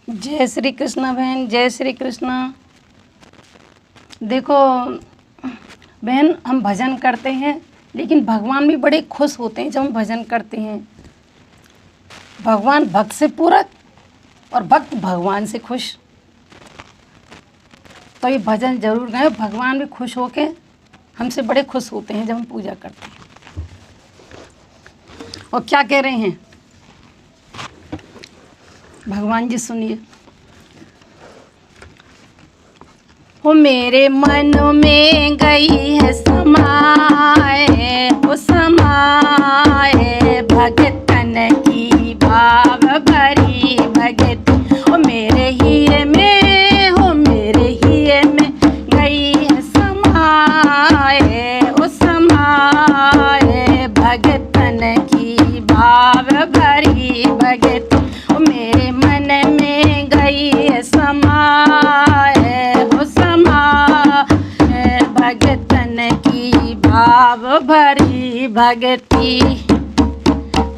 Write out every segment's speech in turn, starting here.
जय श्री कृष्ण बहन, जय श्री कृष्ण। देखो बहन, हम भजन करते हैं लेकिन भगवान भी बड़े खुश होते हैं जब हम भजन करते हैं। भगवान भक्त से पूरक और भक्त भगवान से खुश। तो ये भजन जरूर गाएं, भगवान भी खुश होके हमसे बड़े खुश होते हैं जब हम पूजा करते हैं। और क्या कह रहे हैं भगवान जी, सुनिए। हो मेरे मन में गई है समाए, हो समाए भगतन की भाव भरी भगत। हो मेरे हिये में, हो मेरे हिये में गई है समाए, हो समाए भगतन की भाव भरी भगत। हो मेरे मन में गई है समाए, हो समाए भगतन की भाव भरी भगती।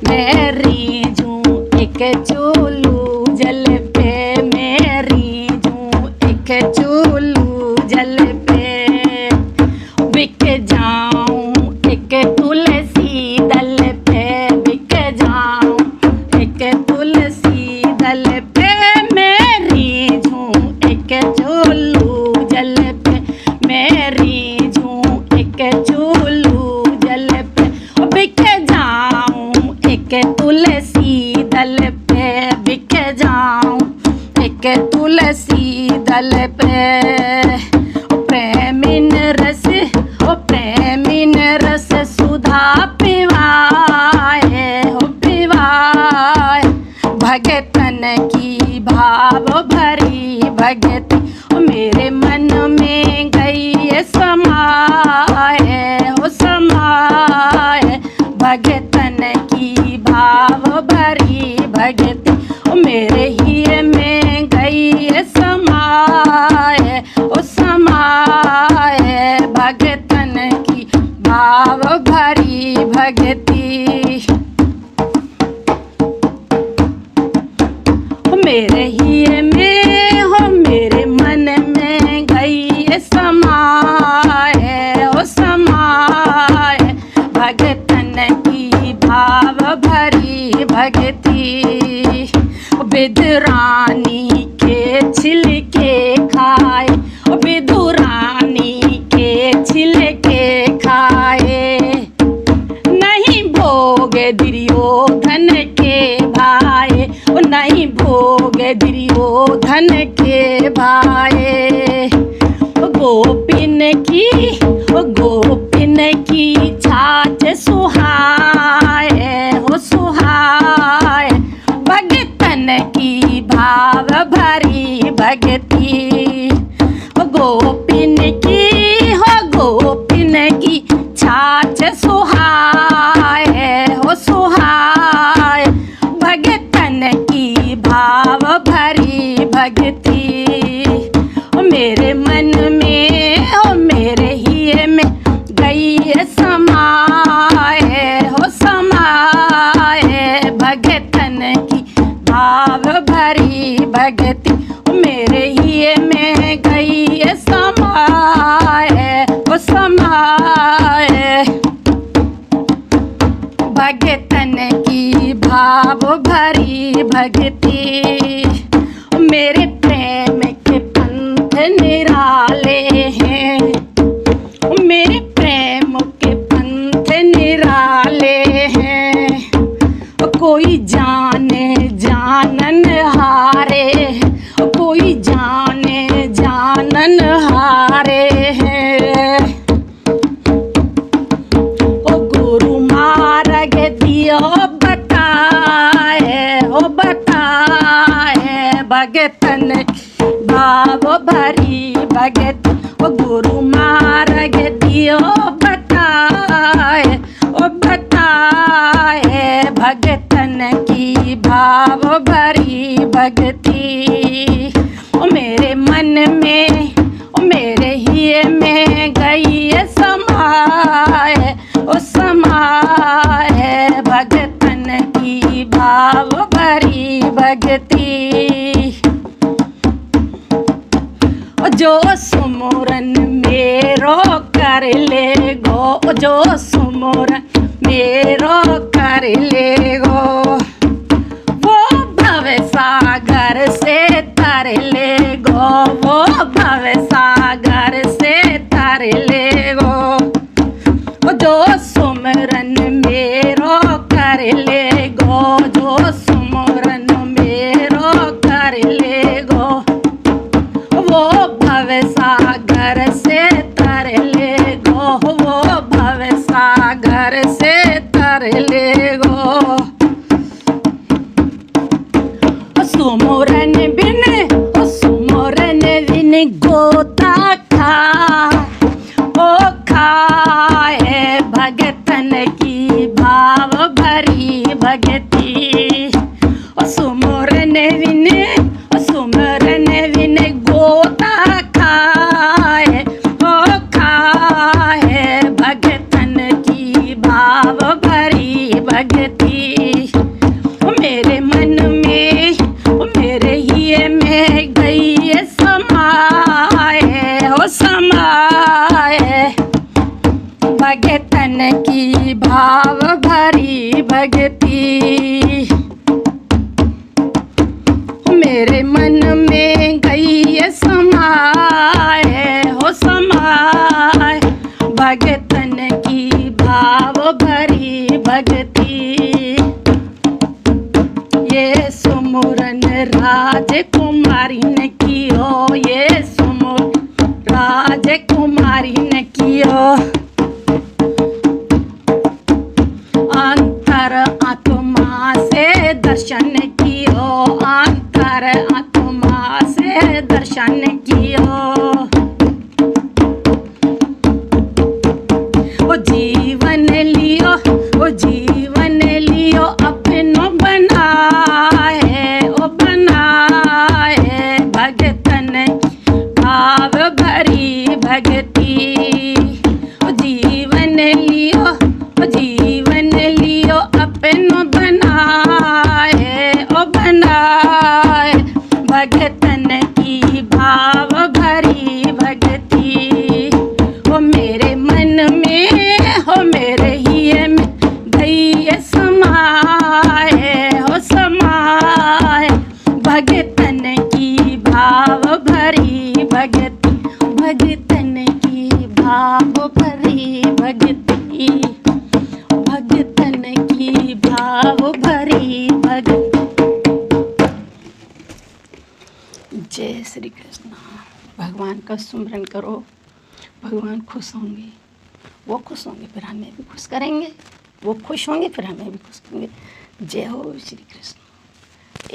मैं रीझूं एक चूलू जल पे, मैं रीझूं एक चूलू जल पे, बिक जाऊं एक तुलसी दल पे, बिक जाऊं एक तुलसी दल पे। मैं रीझूं एक चूलू जल पे, मैं रीझूं एक चूलू जल पे, बिक जाऊं एक तुलसी दल पे, बिक जाऊं एक तुलसी दल पे। प्रेमिन रस, ओ प्रेमिन रस सुधा पिवाए, हो पिवाए भगतन की भाव भरी भगति। ओ मेरे मन में गई है समाए, हो समाए भगतन की भाव भरी भगति। ओ मेरे हिये में गई है समाए, ओ समाए भगतन की भाव भरी भगति। हो मेरे हिये में, हो मेरे मन में गई है समाए, हो समाए भगतन की भाव भरी भगति। विदुरानी के छिलके खाए, विदुरानी के छिलके खाए, नहीं भोग दुर्योधन के भाई, नहीं भोग दुर्योधन के भाई। गोपिन की, गोपिन की छाछ सुहाए, हो सुहाए भगतन की भाव भरी भगति। गोपिन की, हो गोपिन की छाछ सुहाए, हो सुहाए भगतन की भाव भरी भगति। ओ मेरे मन में, हो मेरे हिये में गई है समाए, हो समाए भगतन की भाव भरी भगति। ओ मेरे हिये में गई है समाए, हो समाए भगतन की भाव भरी भगति। मेरे प्रेम के पंथ निराले हैं, मेरे प्रेम के पंथ निराले हैं। कोई जाने जानन हारे, कोई जाने जानन हारे हैं। ओ गुरु मार्ग दियो बताए, ओ बताए भगतन भाव भरी भगति। ओ गुरु मार्ग दियो बताए, ओ बताए भगतन की भाव भरी भगति। ओ मेरे मन में, ओ मेरे हिये में गई है समाए, ओ समाए भगतन की भाव भरी भगति। जो सुमरन मेरो कर ले गो, जो सुमरन मेरो कर ले गो, वो भव सागर से तर ले गो, वो भव सागर से तर ले गो, जो सुमरन मेरो कर ले गो, जो सुमरन मेरो कर ले गो, वो भव सागर से तर ले गो, वो भव सागर से तर ले गो। सुमरन बिन, सुमरन बिन गोता खा, ओ खाए भगतन की भाव भरी भगती। सुमरन बिन, सुमरन बिन गोता खाए, ओ खाए भगतन की भाव भरी भगती। मेरे मन में, मेरे ही में गई समाए, ओ समाए भगतन की भाव भरी भगती। मेरे मन में गई समाए, हो समाए भगतन की भाव भरी भगती। ये सुमरन राजकुमारी ने कियो, ये सुमरन राजकुमारी ने कियो, अंतर आत्मा से दर्शन कियो, अंतर आत्मा से दर्शन कियो। ओ जीवन लियो, ओ जीवन लियो अपनो बनाए, ओ बनाए भगतन भाव भरी भगती। ओ जीवन लियो, ओ जीवन लियो अपनो बनाए, ओ बनाए भगतन की भाव भरी भगती। ओ मेरे मन में, हो मेरे ही में गई समाए, हो समाए भगतन की भाव भरी भगती, भगतन की भाव भरी भगती, भगतन की भाव भरी भगती। जय श्री कृष्ण। भगवान का सुमरन करो, भगवान खुश होंगे, वो खुश होंगे फिर हमें भी खुश करेंगे, वो खुश होंगे फिर हमें भी खुश करेंगे। जय हो श्री कृष्ण।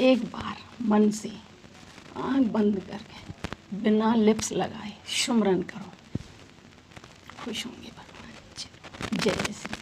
एक बार मन से आँख बंद करके बिना लिप्स लगाए सुमरन करो, खुश होंगे भगवान। जय श्री